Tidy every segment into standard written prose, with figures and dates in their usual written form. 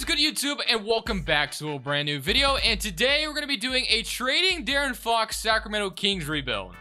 good, YouTube, and welcome back to a brand new video. And today we're going to be doing a trading De'Aaron Fox Sacramento Kings rebuild.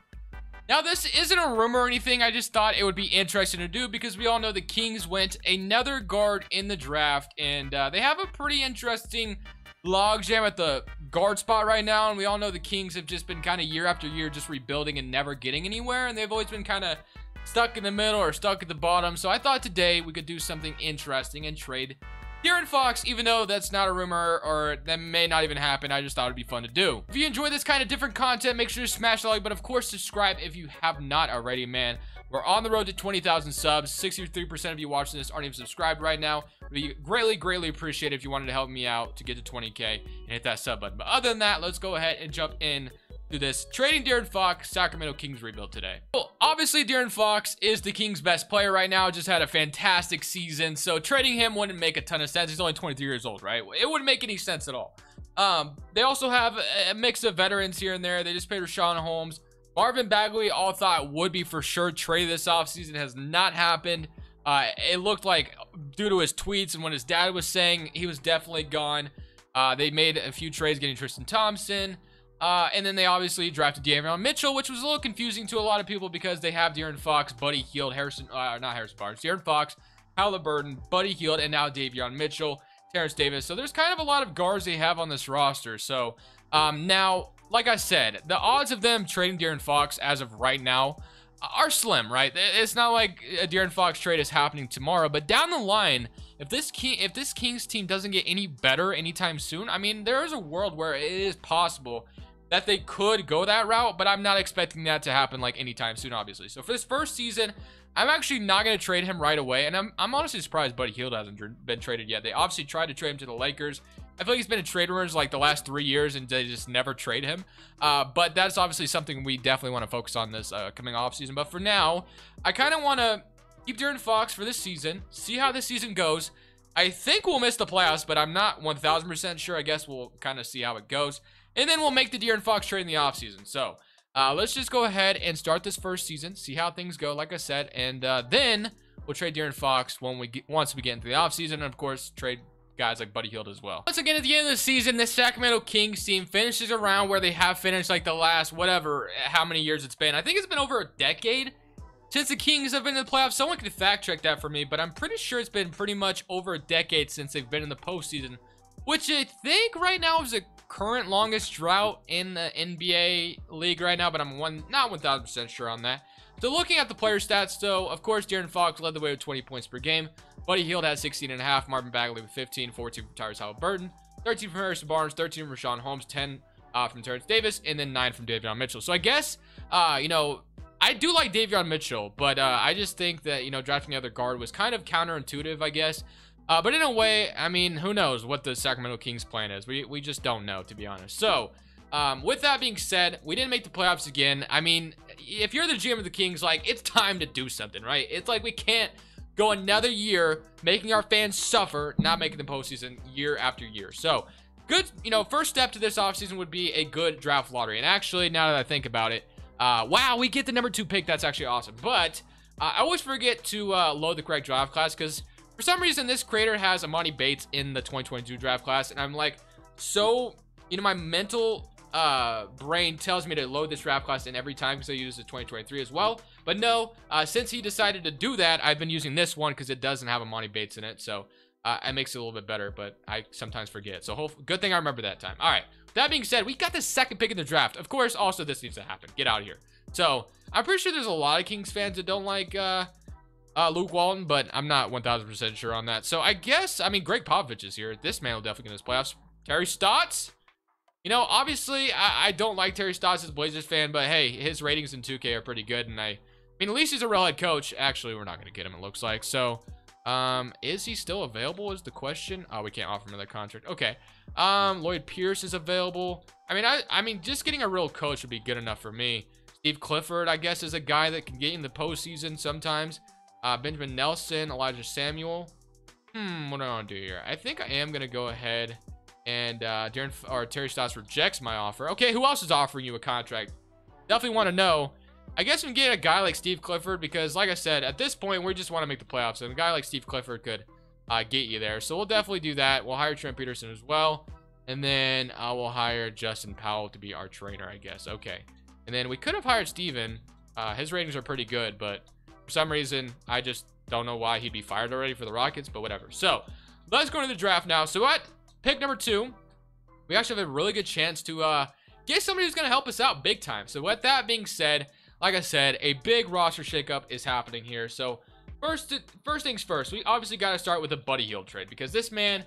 Now, this isn't a rumor or anything. I just thought it would be interesting to do because we all know the Kings went another guard in the draft, and they have a pretty interesting logjam at the guard spot right now. And we all know the Kings have just been kind of year after year just rebuilding and never getting anywhere, and they've always been kind of stuck in the middle or stuck at the bottom. So I thought today we could do something interesting and trade De'Aaron Fox, even though that's not a rumor or that may not even happen. I just thought it'd be fun to do. If you enjoy this kind of different content, make sure to smash the like button. Of course, subscribe if you have not already, man. We're on the road to 20,000 subs. 63% of you watching this aren't even subscribed right now. We greatly appreciate it if you wanted to help me out to get to 20K and hit that sub button. But other than that, let's go ahead and jump in to this trading De'Aaron Fox Sacramento Kings rebuild today. Well, obviously De'Aaron Fox is the Kings' best player right now. Just had a fantastic season, so trading him wouldn't make a ton of sense. He's only 23 years old, right? It wouldn't make any sense at all. They also have a mix of veterans here and there. They just paid Rashawn Holmes. Marvin Bagley, all thought would be for sure traded this offseason, has not happened. It looked like due to his tweets and what his dad was saying, he was definitely gone. They made a few trades getting Tristan Thompson. And then they obviously drafted Davion Mitchell, which was a little confusing to a lot of people because they have De'Aaron Fox, Buddy Hield, De'Aaron Fox, Halliburton, Buddy Hield, and now Davion Mitchell, Terrence Davis. So there's kind of a lot of guards they have on this roster. So now, like I said, the odds of them trading De'Aaron Fox as of right now are slim, right? It's not like a De'Aaron Fox trade is happening tomorrow, but down the line, if this Kings team doesn't get any better anytime soon, I mean, there is a world where it is possible that they could go that route, but I'm not expecting that to happen like anytime soon, obviously. So for this first season, I'm actually not going to trade him right away, and I'm honestly surprised Buddy Hield hasn't been traded yet. They obviously tried to trade him to the Lakers. I feel like he's been in trade rumors like the last 3 years, and they just never trade him. But that's obviously something we definitely want to focus on this coming offseason. But for now, I kind of want to keep De'Aaron Fox for this season, see how this season goes. I think we'll miss the playoffs, but I'm not 1,000% sure. I guess we'll kind of see how it goes. And then we'll make the De'Aaron Fox trade in the offseason. So let's just go ahead and start this first season, see how things go, like I said. And then we'll trade De'Aaron Fox once we get into the offseason. And, of course, trade guys like Buddy Hield as well. Once again, at the end of the season, this Sacramento Kings team finishes around where they have finished like the last, whatever, how many years it's been. I think it's been over a decade since the Kings have been in the playoffs. Someone can fact check that for me, but I'm pretty sure it's been pretty much over a decade since they've been in the postseason, which I think right now is the current longest drought in the NBA league right now, but I'm not 1,000% sure on that. So looking at the player stats, though, of course, De'Aaron Fox led the way with 20 points per game. Buddy Hield had 16.5. Marvin Bagley with 15, 14 from Tyrese Halliburton, 13 from Harrison Barnes, 13 from Rashawn Holmes, 10 from Terrence Davis, and then 9 from Davion Mitchell. So I guess, you know, I do like Davion Mitchell, but I just think that, you know, drafting the other guard was kind of counterintuitive, I guess. But in a way, I mean, who knows what the Sacramento Kings plan is? We just don't know, to be honest. So, with that being said, we didn't make the playoffs again. I mean, if you're the GM of the Kings, like, it's time to do something, right? It's like we can't go another year making our fans suffer, not making the postseason year after year. So, good, you know, first step to this offseason would be a good draft lottery. And actually, now that I think about it, wow, we get the number 2 pick. That's actually awesome. But I always forget to load the correct draft class because for some reason, this creator has Amani Bates in the 2022 draft class, and I'm like, so, you know, my mental brain tells me to load this draft class in every time because I use the 2023 as well. But no, since he decided to do that, I've been using this one because it doesn't have Amani Bates in it, so it makes it a little bit better, but I sometimes forget. So good thing I remember that time. All right, that being said, we got the second pick in the draft. Of course, also this needs to happen. Get out of here. So I'm pretty sure there's a lot of Kings fans that don't like Luke Walton, but I'm not 1,000% sure on that. So I guess, I mean, Greg Popovich is here. This man will definitely get his playoffs. Terry Stotts, you know, obviously I don't like Terry Stotts as a Blazers fan, but hey, his ratings in 2K are pretty good, and I mean, at least he's a real head coach. Actually, we're not going to get him, it looks like. So is he still available is the question. Oh, we can't offer him another contract. Okay. Lloyd Pierce is available. I mean, just getting a real coach would be good enough for me. Steve Clifford, I guess, is a guy that can get in the postseason sometimes. Benjamin Nelson, Elijah Samuel. What do I want to do here? I think I am going to go ahead and Terry Stotts rejects my offer. Okay, who else is offering you a contract? Definitely want to know. I guess we can get a guy like Steve Clifford because, like I said, at this point, we just want to make the playoffs. And a guy like Steve Clifford could get you there. So we'll definitely do that. We'll hire Trent Peterson as well. And then we'll hire Justin Powell to be our trainer, I guess. Okay. And then we could have hired Steven. His ratings are pretty good, but for some reason, I just don't know why he'd be fired already for the Rockets, but whatever. So let's go into the draft now. So at pick number 2, we actually have a really good chance to get somebody who's going to help us out big time. So with that being said, like I said, a big roster shakeup is happening here. So first things first, we obviously got to start with a Buddy Hield trade because this man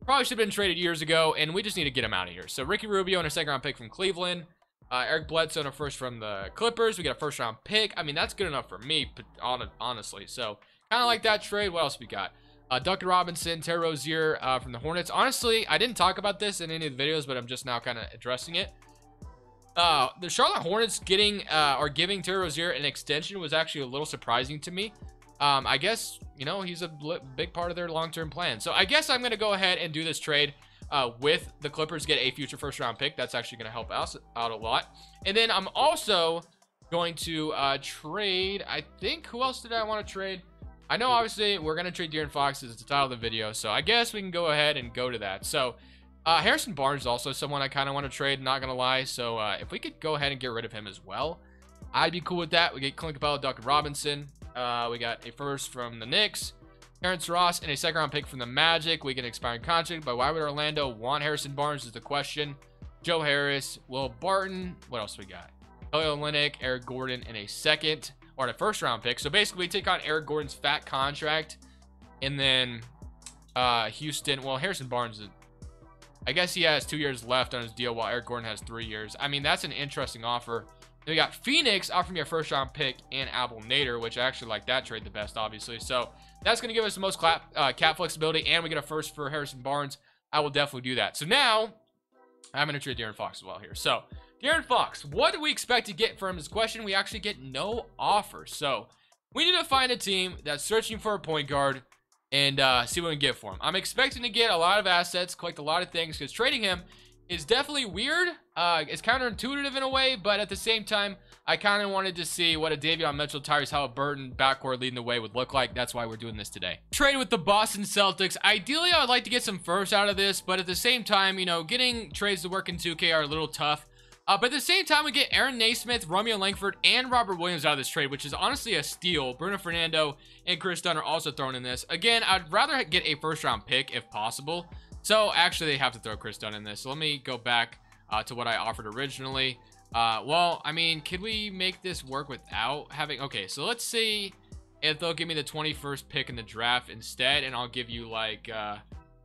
probably should have been traded years ago, and we just need to get him out of here. So Ricky Rubio and a second-round pick from Cleveland. Eric Bledsoe and a first from the Clippers. We got a first-round pick. I mean, that's good enough for me, honestly. So kind of like that trade. What else we got? Duncan Robinson, Terry Rozier from the Hornets. Honestly, I didn't talk about this in any of the videos, but I'm just now kind of addressing it. The Charlotte Hornets giving Terry Rozier an extension was actually a little surprising to me. I guess, you know, he's a big part of their long-term plan. So I guess I'm going to go ahead and do this trade with the Clippers, get a future first-round pick. That's actually going to help us out a lot. And then I'm also going to trade, I think, who else did I want to trade? I know, obviously, we're going to trade De'Aaron Fox as the title of the video, so I guess we can go ahead and go to that. So Harrison Barnes is also someone I kind of want to trade, not going to lie. So if we could go ahead and get rid of him as well, I'd be cool with that. We get Clint Capella, Duncan Robinson. We got a first from the Knicks, Terrence Ross, and a second-round pick from the Magic. We get an expiring contract, but why would Orlando want Harrison Barnes is the question. Joe Harris, Will Barton. What else we got? Kelly Olynyk, Eric Gordon, and a second, or a first-round pick. So basically, we take on Eric Gordon's fat contract, and then Houston. Well, Harrison Barnes, I guess he has 2 years left on his deal, while Eric Gordon has 3 years. I mean, that's an interesting offer. Then we got Phoenix offering me a first-round pick and Abel Nader, which I actually like that trade the best, obviously. So that's going to give us the most cap flexibility, and we get a first for Harrison Barnes. I will definitely do that. So now I'm going to trade De'Aaron Fox as well here. So De'Aaron Fox, what do we expect to get from his question? We actually get no offer. So we need to find a team that's searching for a point guard and see what we can get for him. I'm expecting to get a lot of assets, collect a lot of things, because trading him is definitely weird. It's counterintuitive in a way, but at the same time, I kind of wanted to see what a Davion Mitchell, Tyrese Halliburton backcourt leading the way would look like. That's why we're doing this today. Trade with the Boston Celtics. Ideally, I would like to get some firsts out of this, but at the same time, you know, getting trades to work in 2K are a little tough. But at the same time, we get Aaron Naismith, Romeo Langford, and Robert Williams out of this trade, which is honestly a steal. Bruno Fernando and Chris Dunn are also thrown in this. Again, I'd rather get a first-round pick if possible. So actually, they have to throw Chris Dunn in this. So let me go back to what I offered originally. Well, I mean, could we make this work without having... Okay, so let's see if they'll give me the 21st pick in the draft instead, and I'll give you, like,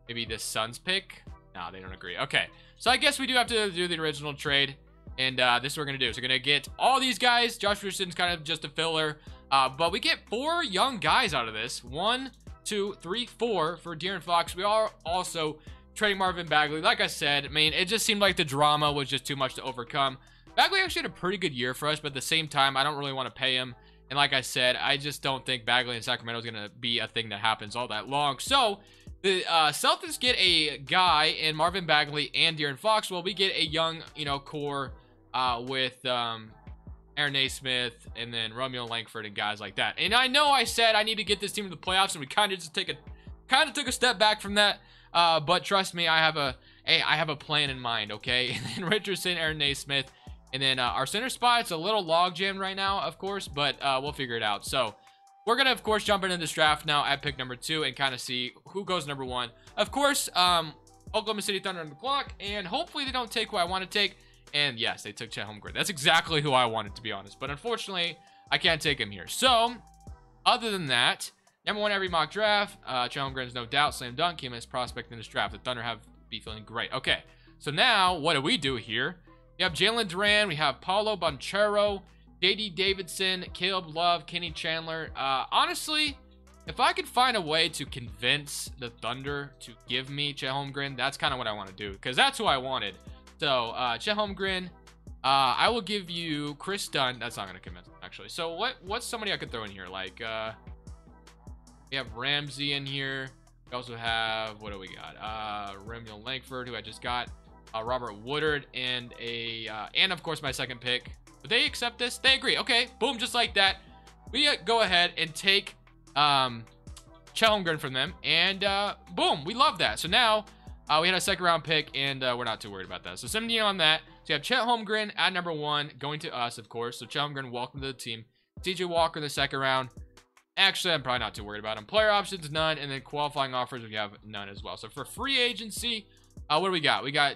maybe the Suns pick. No, they don't agree. Okay, so I guess we do have to do the original trade, and this is what we're going to do. So we're going to get all these guys. Josh Richardson's kind of just a filler, but we get 4 young guys out of this. 1, 2, 3, 4 for De'Aaron Fox. We are also trading Marvin Bagley. Like I said, I mean, it just seemed like the drama was just too much to overcome. Bagley actually had a pretty good year for us, but at the same time, I don't really want to pay him. And like I said, I just don't think Bagley in Sacramento is going to be a thing that happens all that long. So the Celtics get a guy in Marvin Bagley and De'Aaron Fox. Well, we get a young, you know, core with Aaron Naismith and then Romeo Langford and guys like that. And I know I said I need to get this team to the playoffs, and we kind of just took a step back from that. But trust me, I have a plan in mind. Okay, and then Richardson, Aaron Naismith. And then our center spot's a little log jammed right now, of course, but we'll figure it out. So we're going to, of course, jump into this draft now at pick number 2 and kind of see who goes number 1. Of course, Oklahoma City Thunder on the clock, and hopefully they don't take who I want to take. And yes, they took Chet Holmgren. That's exactly who I wanted, to be honest. But unfortunately, I can't take him here. So other than that, number 1 every mock draft. Chet Holmgren is no doubt slam dunk. He missed prospect in this draft. The Thunder be feeling great. Okay, so now what do we do here? We have Jalen Duran, we have Paulo Banchero, J.D. Davidson, Caleb Love, Kenny Chandler. Honestly, if I could find a way to convince the Thunder to give me Chet Holmgren, that's kind of what I want to do, because that's who I wanted. So, Chet Holmgren, I will give you Chris Dunn. That's not going to convince them, actually. So, what's somebody I could throw in here? Like, we have Ramsey in here. We also have, what do we got? Romeo Langford, who I just got. Robert Woodard, and of course my second pick. Would they accept this? They agree. Okay, boom, just like that. We go ahead and take Chet Chet Holmgren from them, and boom, we love that. So now we had a second round pick, and we're not too worried about that. So 17 on that. So you have Chet Holmgren at number 1, going to us, of course. So Chet Holmgren, welcome to the team. TJ Walker in the second round. Actually, I'm probably not too worried about him. Player options, none, and then qualifying offers, we have none as well. So for free agency, what do we got? We got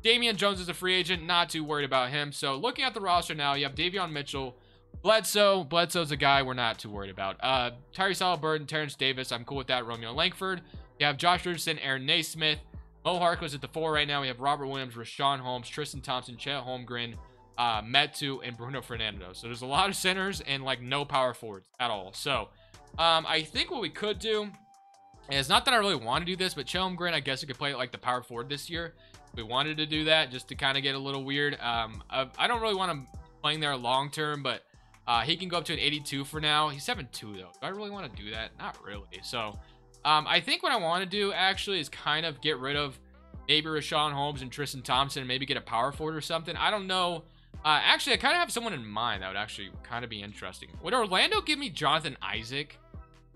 Damian Jones as a free agent, not too worried about him. So looking at the roster now, you have Davion Mitchell, Bledsoe. Bledsoe's a guy we're not too worried about. Tyrese Halliburton, Terrence Davis, I'm cool with that. Romeo Langford. You have Josh Richardson, Aaron Naismith. Mo Harkless at the 4 right now. We have Robert Williams, Rashawn Holmes, Tristan Thompson, Chet Holmgren, Metu, and Bruno Fernando. So there's a lot of centers and like no power forwards at all. So I think what we could do is, not that I really want to do this, but Chet Holmgren, I guess we could play it like the power forward this year. We wanted to do that just to kind of get a little weird. I don't really want him playing there long term, but he can go up to an 82 for now. He's 7'2" though. Do I really want to do that? Not really. So I think what I want to do actually is kind of get rid of maybe Rashawn Holmes and Tristan Thompson and maybe get a power forward or something. I don't know. Actually, I kind of have someone in mind that would actually kind of be interesting. Would Orlando give me Jonathan Isaac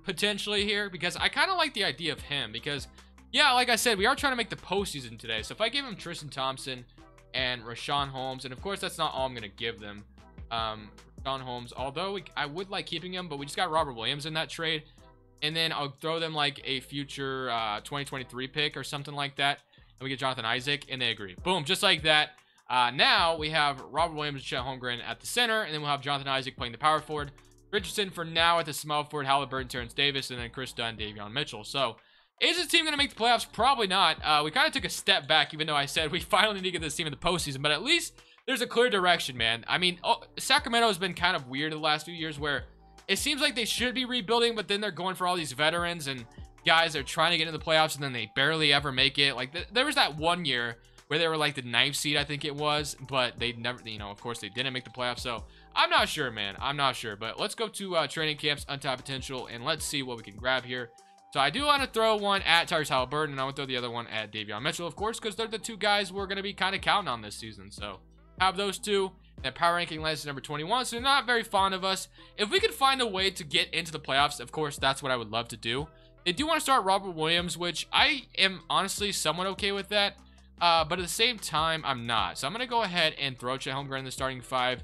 potentially here? Because I kind of like the idea of him, because yeah, like I said, we are trying to make the postseason today. So if I give him Tristan Thompson and Rashawn Holmes, and of course that's not all I'm going to give them. Rashawn Holmes, although I would like keeping him, but we just got Robert Williams in that trade. And then I'll throw them like a future 2023 pick or something like that. And we get Jonathan Isaac, and they agree. Boom, just like that. Now we have Robert Williams and Chet Holmgren at the center, and then we'll have Jonathan Isaac playing the power forward. Richardson for now at the small forward, Halliburton, Terrence Davis, and then Chris Dunn, Davion Mitchell. So is this team going to make the playoffs? Probably not. We kind of took a step back, even though I said we finally need to get this team in the postseason, but at least there's a clear direction, man. I mean, Sacramento has been kind of weird the last few years where it seems like they should be rebuilding, but then they're going for all these veterans and guys that are trying to get into the playoffs, and then they barely ever make it. Like, there was that one year where they were like the 9th seed, I think it was, but they never, of course, they didn't make the playoffs. So I'm not sure, man. I'm not sure, but let's go to training camps, untapped potential, and let's see what we can grab here. So I do want to throw one at Tyrese Halliburton, and I want to throw the other one at Davion Mitchell, of course, because they're the two guys we're going to be kind of counting on this season. So have those two. That power ranking lands number 21, so they're not very fond of us. If we could find a way to get into the playoffs, of course, that's what I would love to do. They do want to start Robert Williams, which I am honestly somewhat okay with that. But at the same time, I'm not. So I'm going to go ahead and throw Chet Holmgren in the starting 5.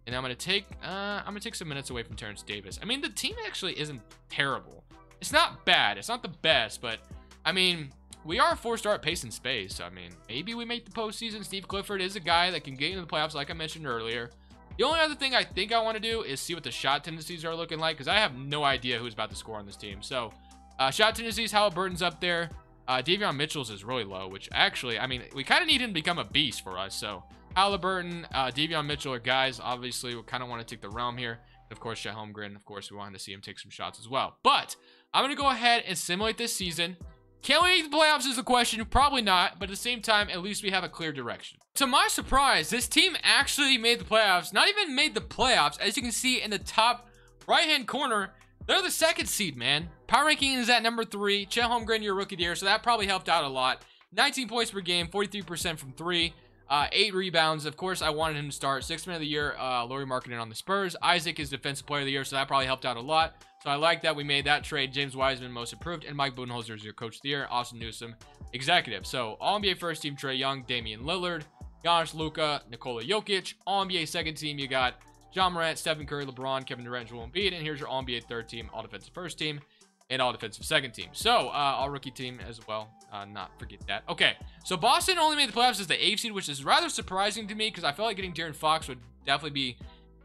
And I'm going to take some minutes away from Terrence Davis. I mean, the team actually isn't terrible. It's not bad. It's not the best, but I mean, we are a 4-star at pace and space. I mean, maybe we make the postseason. Steve Clifford is a guy that can get into the playoffs, like I mentioned earlier. The only other thing I think I want to do is see what the shot tendencies are looking like, because I have no idea who's about to score on this team. So, shot tendencies, Halliburton's up there. Davion Mitchell's is really low, which actually, I mean, we kind of need him to become a beast for us. So, Halliburton, Davion Mitchell are guys, obviously, we kind of want to take the realm here. Of course, Chet Holmgren, of course, we wanted to see him take some shots as well. But I'm going to go ahead and simulate this season. Can we make the playoffs is the question. Probably not, but at the same time, at least we have a clear direction. To my surprise, this team actually made the playoffs. Not even made the playoffs. As you can see in the top right-hand corner, they're the 2nd seed, man. Power ranking is at number 3. Chet Holmgren, your rookie of the year, so that probably helped out a lot. 19 points per game, 43% from 3. 8 rebounds. Of course, I wanted him to start. 6th man of the year, Lauri Markkanen on the Spurs. Isaac is defensive player of the year, so that probably helped out a lot. So I like that we made that trade. James Wiseman, most improved, and Mike Budenholzer is your coach of the year. Austin Newsom, executive. So All-NBA first team, Trae Young, Damian Lillard, Giannis, Luka, Nikola Jokic. All-NBA second team, you got John Morant, Stephen Curry, LeBron, Kevin Durant, Joel Embiid. And here's your All-NBA third team, all defensive first team, and all defensive second team. So all rookie team as well. Not forget that. Okay, so Boston only made the playoffs as the 8th seed, which is rather surprising to me because I felt like getting De'Aaron Fox would definitely be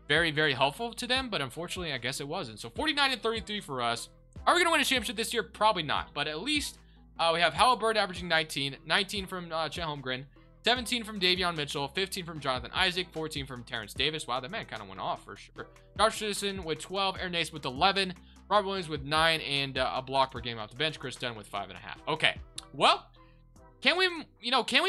very, very helpful to them, but unfortunately, I guess it wasn't. So 49-33 for us. Are we going to win a championship this year? Probably not, but at least we have Halliburton averaging 19 from Chet Holmgren, 17 from Davion Mitchell, 15 from Jonathan Isaac, 14 from Terrence Davis. Wow, that man kind of went off for sure. Josh Richardson with 12, Aaron Naismith with 11, Robert Williams with 9, and a block per game off the bench. Chris Dunn with 5.5. Okay, well, can we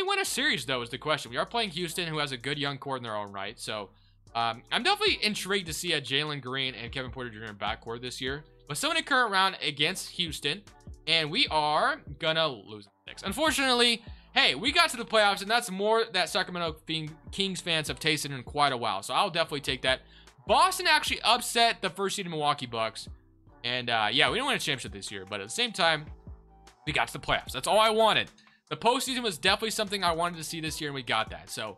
win a series though is the question. We are playing Houston, who has a good young core in their own right, so I'm definitely intrigued to see a Jalen Green and Kevin Porter Jr. in backcourt this year. But still in a current round against Houston, and we are gonna lose 6. Unfortunately, hey, we got to the playoffs, and that's more that Sacramento Kings fans have tasted in quite a while. So I'll definitely take that. Boston actually upset the first seed Milwaukee Bucks, And yeah, we didn't win a championship this year, but at the same time, we got to the playoffs. That's all I wanted. The postseason was definitely something I wanted to see this year, and we got that. So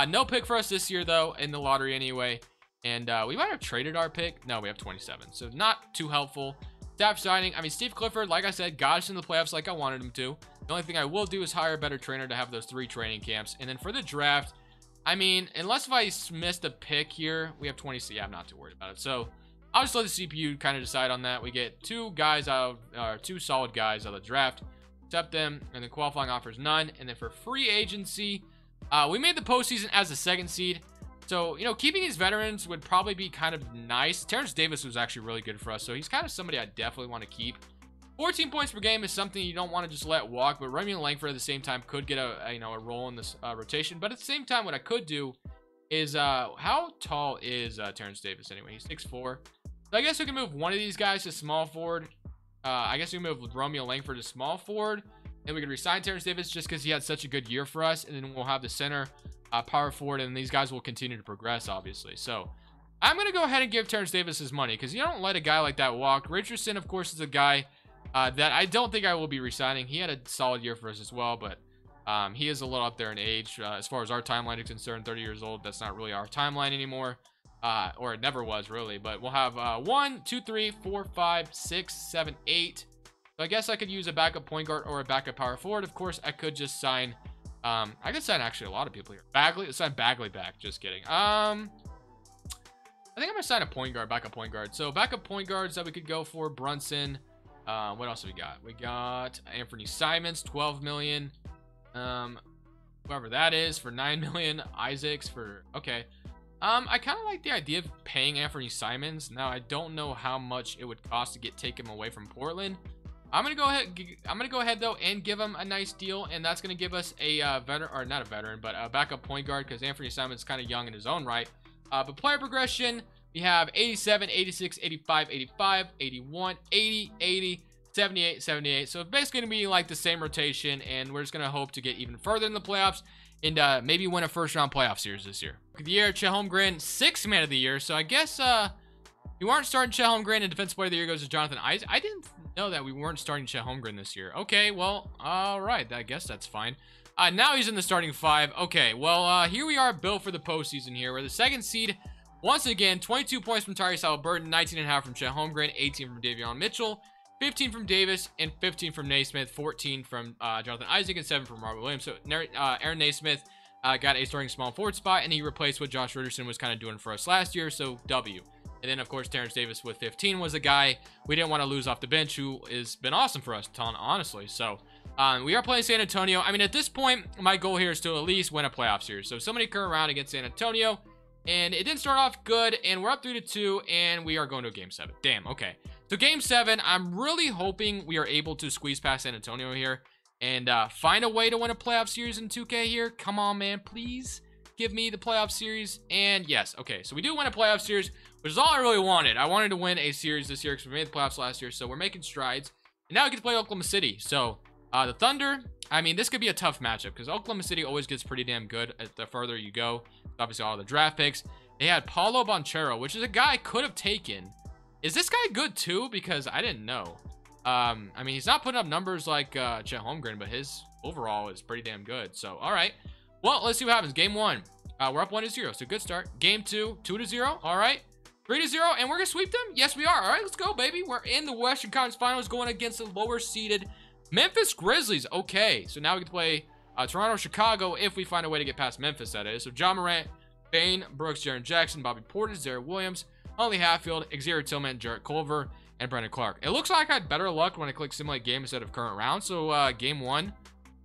no pick for us this year, though, in the lottery anyway. And we might have traded our pick. No, we have 27, so not too helpful. Staff signing, I mean, Steve Clifford, like I said, got us in the playoffs like I wanted him to. The only thing I will do is hire a better trainer to have those 3 training camps. And then for the draft, I mean, unless if I missed a pick here, we have 20. Yeah, I'm not too worried about it. So I'll just let the CPU kind of decide on that. We get 2 guys out, 2 solid guys out of the draft. Accept them, and then qualifying offers none. And then for free agency, we made the postseason as a 2nd seed. So, you know, keeping these veterans would probably be kind of nice. Terrence Davis was actually really good for us, so he's kind of somebody I definitely want to keep. 14 points per game is something you don't want to just let walk, but Remy Langford at the same time could get a role in this rotation. But at the same time, what I could do is, how tall is Terrence Davis anyway? He's 6'4". So I guess we can move one of these guys to small forward. I guess we can move Romeo Langford to small forward. Then we could resign Terrence Davis just because he had such a good year for us. And then we'll have the center power forward, and these guys will continue to progress, obviously. So I'm going to go ahead and give Terrence Davis his money because you don't let a guy like that walk. Richardson, of course, is a guy that I don't think I will be resigning. He had a solid year for us as well, but he is a little up there in age. As far as our timeline is concerned, 30 years old, that's not really our timeline anymore. Or it never was, really. But we'll have 1, 2, 3, 4, 5, 6, 7, 8. So I guess I could use a backup point guard or a backup power forward. Of course, I could just sign... I could sign actually a lot of people here. Bagley, sign Bagley back. Just kidding. I think I'm gonna sign a point guard, backup point guard. So backup point guards that we could go for: Brunson. What else have we got? We got Anthony Simons, 12 million. Whoever that is for 9 million. Isaacs for okay. I kind of like the idea of paying Anthony Simons. Now I don't know how much it would cost to take him away from Portland. I'm gonna go ahead though and give him a nice deal, and that's gonna give us a veteran, or not a veteran, but a backup point guard because Anthony Simons is kind of young in his own right. But player progression, we have 87, 86, 85, 85, 81, 80, 80, 78, 78. So it's basically gonna be like the same rotation, and we're just gonna hope to get even further in the playoffs and maybe win a first-round playoff series this year. The year, Chet Holmgren, 6th man of the year. So I guess you aren't starting Chet Holmgren, and defensive player of the year goes to Jonathan Isaac. I didn't know that we weren't starting Chet Holmgren this year. Okay, well, all right. I guess that's fine. Now he's in the starting 5. Okay, well, here we are built for the postseason here. We're the 2nd seed. Once again, 22 points from Tyrese Halliburton, 19.5 from Chet Holmgren, 18 from Davion Mitchell, 15 from Davis, and 15 from Naismith, 14 from Jonathan Isaac, and 7 from Robert Williams. So Aaron Naismith got a starting small forward spot, and he replaced what Josh Richardson was kind of doing for us last year, so W. And then, of course, Terrence Davis with 15 was a guy we didn't want to lose off the bench who has been awesome for us, honestly. So, we are playing San Antonio. I mean, at this point, my goal here is to at least win a playoff series. So, somebody come around against San Antonio, and it didn't start off good, and we're up 3-2, and we are going to a Game 7. Damn, okay. So, Game 7, I'm really hoping we are able to squeeze past San Antonio here and find a way to win a playoff series in 2K here. Come on, man, please give me the playoff series. And yes, okay, so we do win a playoff series, which is all I really wanted. I wanted to win a series this year because we made the playoffs last year, so we're making strides. And now we get to play Oklahoma City. So the Thunder, I mean, this could be a tough matchup because Oklahoma City always gets pretty damn good the further you go. Obviously, all the draft picks. They had Paulo Banchero, which is a guy I could have taken. Is this guy good too? Because I didn't know. I mean, he's not putting up numbers like Chet Holmgren, but his overall is pretty damn good. So, all right. Well, let's see what happens. Game 1, we're up 1-0, so good start. Game 2, 2-0. All right. 3-0, and we're gonna sweep them. Yes, we are. All right, let's go, baby. We're in the Western Conference Finals, going against the lower-seeded Memphis Grizzlies. Okay, so now we can play Toronto, Chicago, if we find a way to get past Memphis. That is. So John Morant, Bane, Brooks, Jaren Jackson, Bobby Portis, Zaire Williams, Huntley Hatfield, Xavier Tillman, Jarrett Culver, and Brandon Clark. It looks like I had better luck when I clicked simulate game instead of current round. So game 1,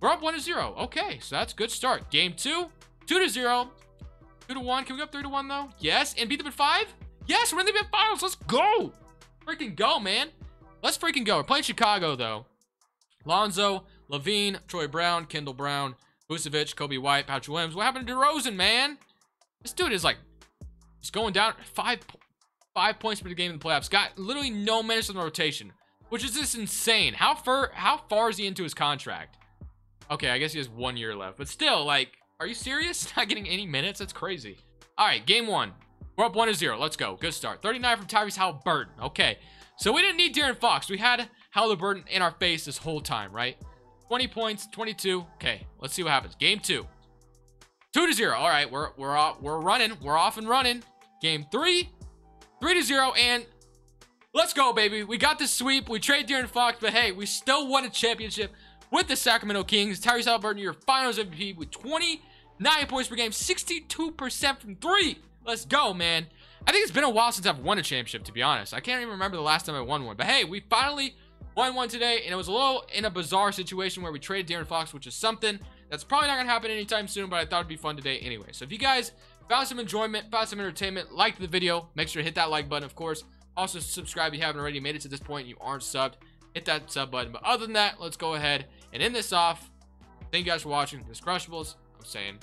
we're up 1-0. Okay, so that's a good start. Game 2, 2-0, 2-1. Can we go up 3-1 though? Yes, and beat them at 5. Yes, we're in the NBA Finals. Let's go. Freaking go, man. Let's freaking go. We're playing Chicago, though. Lonzo, Levine, Troy Brown, Kendall Brown, Vucevic, Kobe White, Patrick Williams. What happened to DeRozan, man? This dude is like, he's going down 5 points per game in the playoffs. Got literally no minutes in the rotation, which is just insane. How far is he into his contract? Okay, I guess he has 1 year left, but still, like, are you serious? Not getting any minutes? That's crazy. All right, game 1. We're up 1-0. Let's go. Good start. 39 from Tyrese Halliburton. Okay. So we didn't need De'Aaron Fox. We had Halliburton in our face this whole time, right? 20 points, 22. Okay, let's see what happens. Game 2. 2-0. All right, we're running. We're off and running. Game 3. 3-0, and let's go, baby. We got the sweep. We trade De'Aaron Fox, but hey, we still won a championship with the Sacramento Kings. Tyrese Halliburton, your finals MVP with 29 points per game, 62% from 3. Let's go, man. I think it's been a while since I've won a championship, to be honest. I can't even remember the last time I won one. But hey, we finally won one today, and it was a little in a bizarre situation where we traded De'Aaron Fox, which is something that's probably not going to happen anytime soon, but I thought it'd be fun today anyway. So if you guys found some enjoyment, found some entertainment, liked the video, make sure to hit that like button, of course. Also, subscribe if you haven't already made it to this point and you aren't subbed. Hit that sub button. But other than that, let's go ahead and end this off. Thank you guys for watching. This Crushables, I'm saying